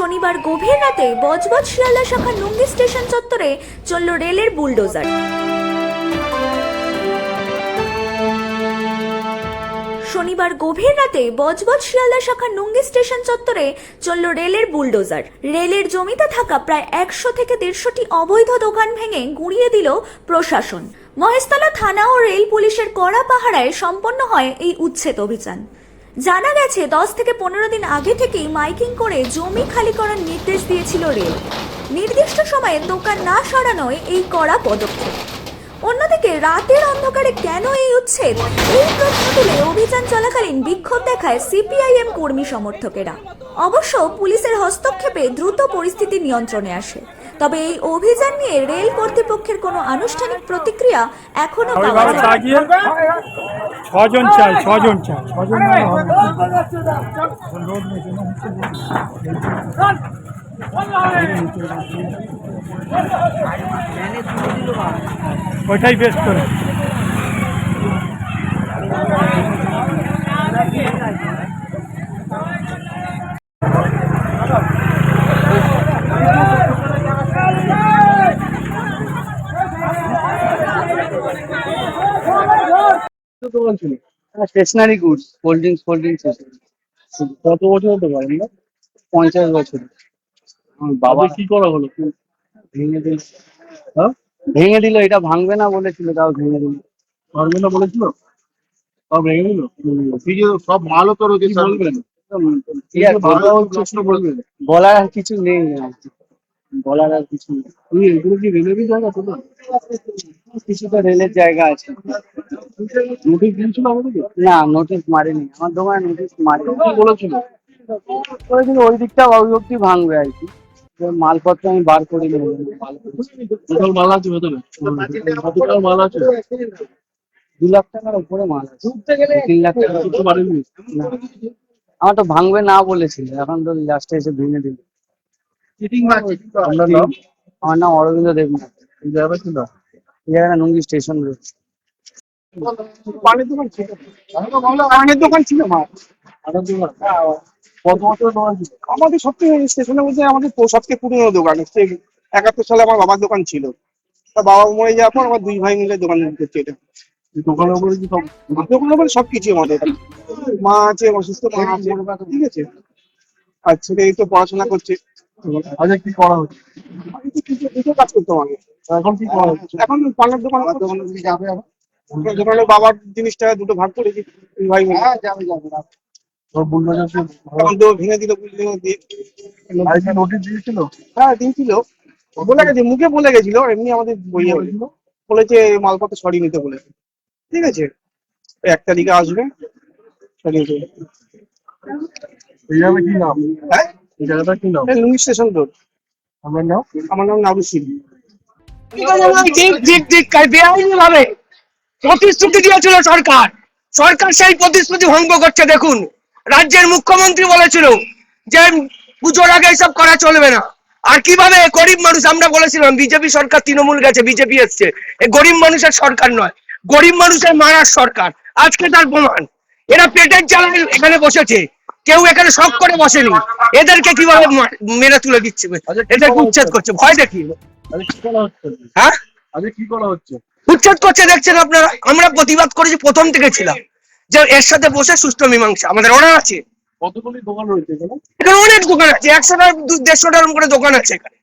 শনিবার গভীর রাতে বজবজ শিয়ালদা শাখা নুঙ্গি স্টেশন চত্বরে চলল রেলের বুলডোজার। শনিবার গভীর রাতে বজবজ শিয়ালদা শাখা নুঙ্গি স্টেশন চত্বরে চলল রেলের বুলডোজার। রেলের জমিতে থাকা প্রায় 100 থেকে 150টি অবৈধ দোকান ভেঙে গুঁড়িয়ে দিল প্রশাসন। মহেশতলা থানা ও রেল পুলিশের কড়া পাহারায় সম্পন্ন হয় এই উচ্ছেদ অভিযান। জানা গেছে 10 থেকে 15 দিন আগে থেকেই মাইকিং করে জমি খালি করার নির্দেশ দিয়েছিল রেল। নির্দিষ্ট সময়ে দোকান না সরানোয় এই কড়া পদক্ষেপ। অন্যদিকে রাতের অন্ধকারে কেন এই উচ্ছেদ, এই প্রশ্ন তুলে অভিযান চলাকালীন বিক্ষোভ দেখায় সিপিআইএম কর্মী সমর্থকেরা। অবশ্য পুলিশের হস্তক্ষেপে দ্রুত পরিস্থিতি নিয়ন্ত্রণে আসে। তবে এই অভিযান নিয়ে রেল কর্তৃপক্ষের কোনো আনুষ্ঠানিক প্রতিক্রিয়া এখনো পাওয়া যায়নি। 6 জন চাই। ওইটাই বেস্ট করে। স্টেশনারি গুডস, কোল্ড ড্রিঙ্কস কত বছর হতে পারেন না? 50 বছর। বাবা কি করা হলো? ভেঙে দিল। ভেঙে দিল। এটা ভাঙবে না বলেছিল, তাও ভেঙে দিল। ভাঙবে না বলেছিল, তাও ভেঙে দিল। সব মালও তো রয়েছে, বলবেন বলার আর কিছু নেই, বলার আর কিছু নেই। এগুলো কি রেলেরই জায়গা? তো কিছুটা রেলের জায়গা আছে। নোটিশ দিয়েছিল আমাদেরকে? না, নোটিশ মারেনি। আমার দোকানে নোটিশ মারেনি। কি বলেছিল? ওই দিকটা ওই অব্দি ভাঙবে আর কি। মালপত্র আমি বার করে নেব। টোটাল মাল আছে ভেতরে? টোটাল মাল আছে 2 লাখ টাকার উপরে মাল আছে। 3 লাখ টাকা কিছু মারেনি। আমার তো ভাঙবে না বলেছিল, এখন তো লাস্টে এসে ভেঙে দিল। আমার নাম অরবিন্দ দেবনাথ। এই জায়গাটা ছিল, এই জায়গাটা নুঙ্গি স্টেশন রোড। পানের দোকান ছিল, পানের দোকান ছিল। কত বছর দোকান ছিল? আমাদের সবথেকে স্টেশনের মধ্যে আমাদের সবথেকে পুরোনো দোকান। 71 সালে আমার বাবার দোকান ছিল। তা বাবা মরে যাওয়ার পর আমার 2 ভাই মিলে দোকান করছে। এটা দোকানের উপরে কি সব? দোকানের উপরে সবকিছু আমাদের। মা আছে, অসুস্থ মা আছে, ঠিক আছে। আর ছেলে এই তো পড়াশোনা করছে। আচ্ছা, কি করা হচ্ছে? আমি তো কিছু কাজ করতাম আগে। এখন কি করা হচ্ছে? এখন পানের দোকান। দোকানে যাবে আবার দোকানে বাবার জিনিসটা দুটো ভাগ করেছি 2 ভাই মিলে। যাবে ভেঙে দিল দিয়ে। নোটিশ দিয়েছিল? হ্যাঁ দিয়েছিল, বলে গেছে, মুখে বলে গেছিল। এমনি আমাদের বইয়ে বলেছে মালপত্র সরিয়ে নিতে বলেছে, ঠিক আছে। 1 তারিখে আসবে, সরিয়ে দেবে। এই জায়গাটা কি নাম? হ্যাঁ, এই জায়গাটা কি নাম? Nungi station road. আমার নাম নাবুসিং। বেআইনিভাবে প্রতিশ্রুতি দিয়েছিল সরকার, সেই প্রতিশ্রুতি ভঙ্গ করছে। দেখুন, রাজ্যের মুখ্যমন্ত্রী বলেছিল যে পুজোর আগে এসব করা চলবে না। আর কিভাবে গরিব মানুষ, আমরা বলেছিলাম বিজেপি সরকার, তৃণমূল গেছে, বিজেপি এসছে, এই গরিব মানুষের সরকার নয়, গরিব মানুষের মারার সরকার। আজকে তার প্রমাণ। এরা পেটের জ্বালায় এখানে বসেছে, কেউ এখানে শখ করে বসেনি। এদেরকে কিভাবে মেরে তুলে দিচ্ছে, এদেরকে উচ্ছেদ করছে ভয় দেখিয়ে। হ্যাঁ, কি করা হচ্ছে? উচ্ছেদ করছে, দেখছেন আপনারা। আমরা প্রতিবাদ করেছি, প্রথম থেকে ছিলাম যে এর সাথে বসে সুষ্ঠু মীমাংসা। আমাদের অর্ডার আছে। কতগুলি দোকান রয়েছে এখানে? অনেক দোকান আছে, 100টা 150টা করে দোকান আছে এখানে।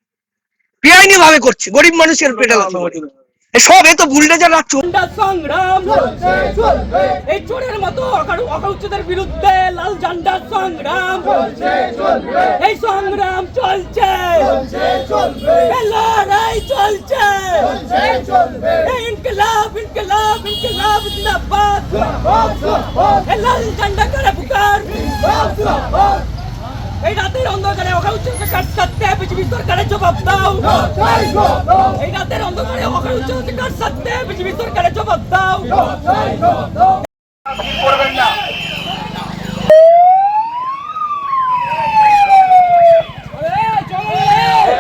বেআইনি ভাবে করছে, গরিব মানুষের পেটে সব। এ তো বুলডোজার সংগ্রাম এই চোরের মতো অকাউচ্চদের বিরুদ্ধে লাল ঝান্ডা সংগ্রাম, এই সংগ্রাম চলছে, লড়াই চলছে। ইনকলাব ইনকলাব ইনকলাব জিন্দাবাদ, লাল ঝান্ডা করে পুকার। এই রাতের অন্ধকারে অকাউচ্চকে কাট सकते हैं, বিজেপি সরকারের জবাব দাও। এই রাতের অন্ধকারে অকাউচ্চকে কাট सकते हैं, বিজেপি সরকারের জবাব দাও। করবেন না,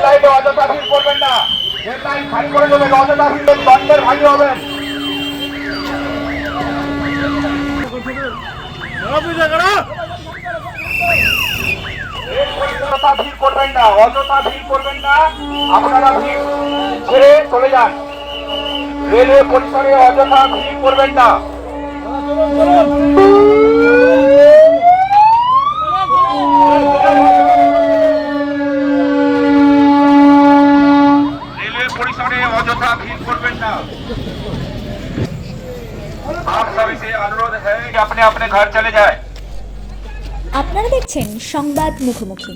লাইনে অযথা ভিড় করবেন না, লাইন খালি করে দেবেন, অযথা ভিড় দণ্ডের ভাগী হবেন। অযথা ভিড় করবেন না, অযথা ভিড় করবেন না, আপনারা ভিড় ছেড়ে চলে যান। রেলওয়ে পরিসরে অযথা ভিড় করবেন না। রেলওয়ে পরিসরে অযথা ভিড় করবেন না। आप सभी से अनुरोध है कि अपने अपने घर चले जाएं। আপনারা দেখছেন সংবাদ মুখোমুখি।